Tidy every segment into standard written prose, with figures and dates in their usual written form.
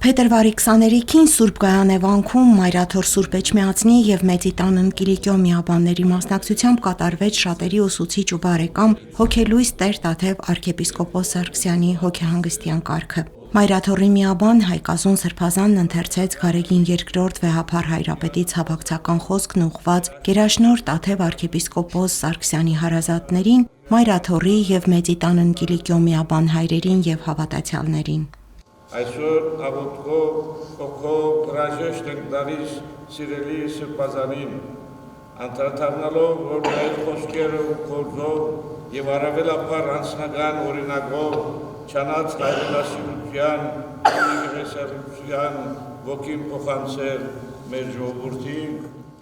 Փետրվարի 23-ին Սուրբ Գայանե վանքում Մայրաթոր Սուրբ Էջմիածնի եւ Մեծի տան Կիլիկիո միաբանների մասնակցությամբ կատարվեց շատերի ուսուցիչ ու բարեկամ հոգելույս Տեր Տաթև arczepiskopos Սարգսյանի հոգեհանգստյան կարգը։ Մայրաթորի միաբան Հայկազուն Սրբազանն ընթերցեց Գարեգին II վեհափառ հայրապետի ցավակցական խոսքն ուղղված Գերաշնորհ Տաթև arczepiskopos Սարգսյանի հարազատներին, Մայրաթորի եւ Մեծի տան Կիլիկիո միաբան հայրերին եւ հավատացյալներին։ Այսօր աղոթքով, հոգով հրաժեշտ ենք տալիս սիրելի Սրբազանին, անդրադառնալով, որ այդ խոսքերը ու գործով եւ առավելաբար անձնական օրինակով չանաց հայրենասիրության, եկեղեցական ոգին փոխանցել մեր ժողովրդին։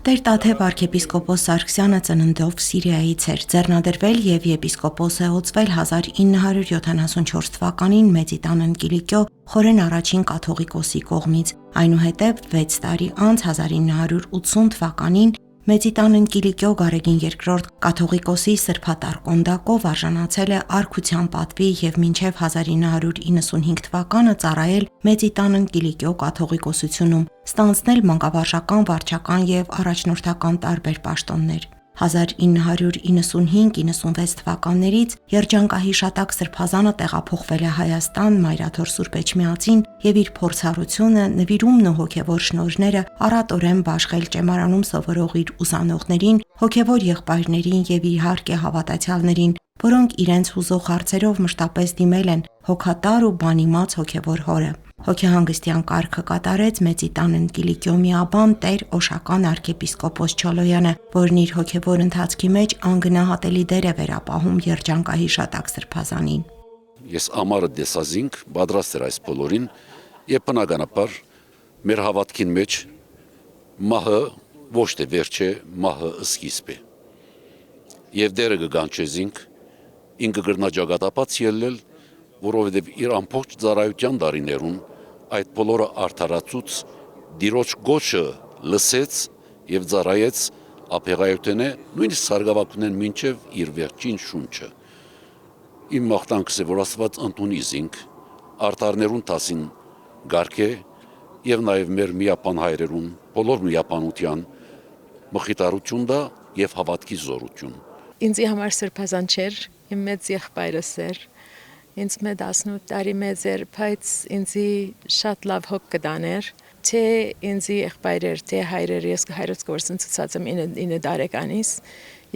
Տեր Տաթև arczepiskopos Սարգսյանը ծննդով Սիրիայից էր, ձեռնադրվել եւ եպիսկոպոս է ոցվել 1974 թվականին Մեծի տան Կիլիկիո Խորեն առաջին կաթողիկոսի կողմից, այնուհետև 6 տարի անց 1980 թվականին Մեծի տան Կիլիկիո Գարեգին II կաթողիկոսի սրբատար կոնդակով արժանացել է արքության պատվի եւ մինչեւ 1995 թվականը ծառայել Մեծի տան Կիլիկիո կաթողիկոսությունում, ստանձնել մանկավարժական, վարչական եւ առաջնորդական տարբեր պաշտոններ։ 1995-96 թվականներից երջանկահիշատակ Սրբազանը տեղափոխվել է Հայաստան Մայրաթոր Սուրբ Էջմիածին եւ իր փորձառությունը, նվիրումն ու հոգեվոր շնորհները առատորեն բաշխել ճեմարանում սովորող իր ուսանողներին, հոգեվոր եղբայրներին եւ իհարկե հավատացյալներին, որոնք իրենց հուզող հարցերով մշտապես դիմել են հոգատար ու բանիմաց հոգեվոր հորը։ Հոգեհանգստյան կարգը կատարեց Մեծի տան Կիլիկիո միաբան Տեր Օշական arczepiskopos Չոլոյանը, որն իր հոգեվոր ընթացքի մեջ անգնահատելի դեր է վերապահում երջանկահիշատակ Սրբազանին։ Ես ամառը դեսազինք պատրաստ էր այս բոլորին եւ բնականաբար մեր հավատքին մեջ մահը ոչ թե վերջ է, մահը սկիզբ է։ Եվ դերը կգանչեզինք ինքը գրնա ճակատապած ելնել, որովհետև իր ամբողջ ծառայության տարիներուն այդ բոլորը արդարացուց դիրոջ գոչը լսեց եւ ծառայեց ապեղայութենե նույնիսկ սարգսակունեն մինչև իր վերջին շունչը։ Իմ մաղթանքս է, որ Աստված ընդունի զինք արդարներուն տասին գարկե եւ նաեւ մեր միապան հայրերուն բոլոր միապանության մխիթարություն դա եւ հավատքի զորություն։ Ինձ համար Սրբազան չէր, իմ մեծ եղբայրս էր։ Ինձ մե 18 տարի մեծ էր, բայց ինձի շատ լավ հոգ կդաներ, թե ինձի եղբայրեր, թե հայրեր, ես հայրս գործընծացած եմ 9 տարեկանից,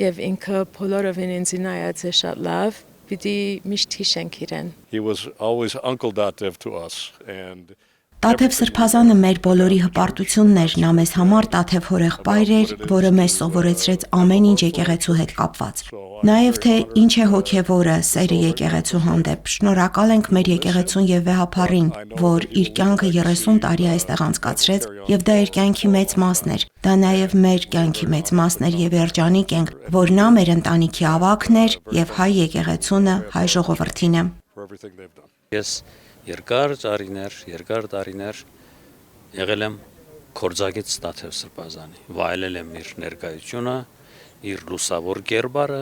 եւ ինքը բոլորովին ինձի նայած է շատ լավ, պիտի միշտ հիշենք իրեն։ He was always Uncle Datev to us and Տաթև Սրբազանը մեր բոլորի հպարտությունն էր, նա մեզ համար Տաթև հորեղբայր էր, որը մեզ սովորեցրեց ամեն ինչ եկեղեցու հետ կապված։ Նաև թե ինչ է հոգևորը, սերը եկեղեցու հանդեպ։ Շնորհակալ ենք մեր եկեղեցուն եւ վեհափառին, որ իր կյանքը 30 տարի այստեղ անցկացրեց եւ դա իր կյանքի մեծ մասն էր։ Դա նաև մեր կյանքի մեծ մասն էր եւ երջանիկ ենք, որ նա մեր ընտանիքի ավագն էր եւ հայ եկեղեցունը, հայ ժողովրդինը։ Ես երկար տարիներ եղել եմ կորձագետ Տաթև Սրբազանի, վայելել եմ իր ներկայությունը, իր լուսավոր կերպարը,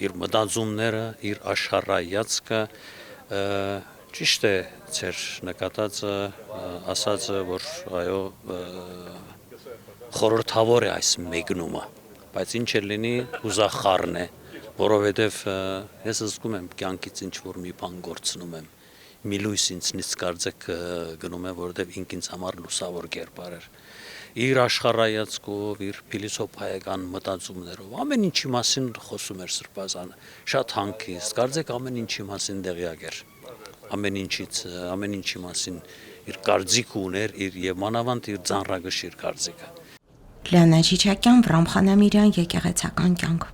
իր մտածումները, իր աշխարհայացքը, ճիշտ է ձեր նկատածը, ասածը, որ այո խորհրդավոր է այս մեկնումը, բայց ինչ էլ լինի ուզախառն է, որովհետև ես զգում եմ կյանքից ինչ որ մի բան գործնում եմ։ Մի լույս ինձնից կարծեք գնում է, որովհետև ինքնից համար լուսավոր կերպար էր։ Իր աշխարհայացքով, իր փիլիսոփայական մտածումներով, ամեն ինչի մասին խոսում էր Սրբազանը, շատ հանգիստ, կարծեք ամեն ինչի մասին դեղյակ էր, ամեն ինչի մասին իր կարծիք ուներ, եւ մանավանդ իր ծանրագշիր կարծիքը։ Լեոնիդ Չիչակյան, Վրամ Խանամիրյան, եկեղեցական կյանք։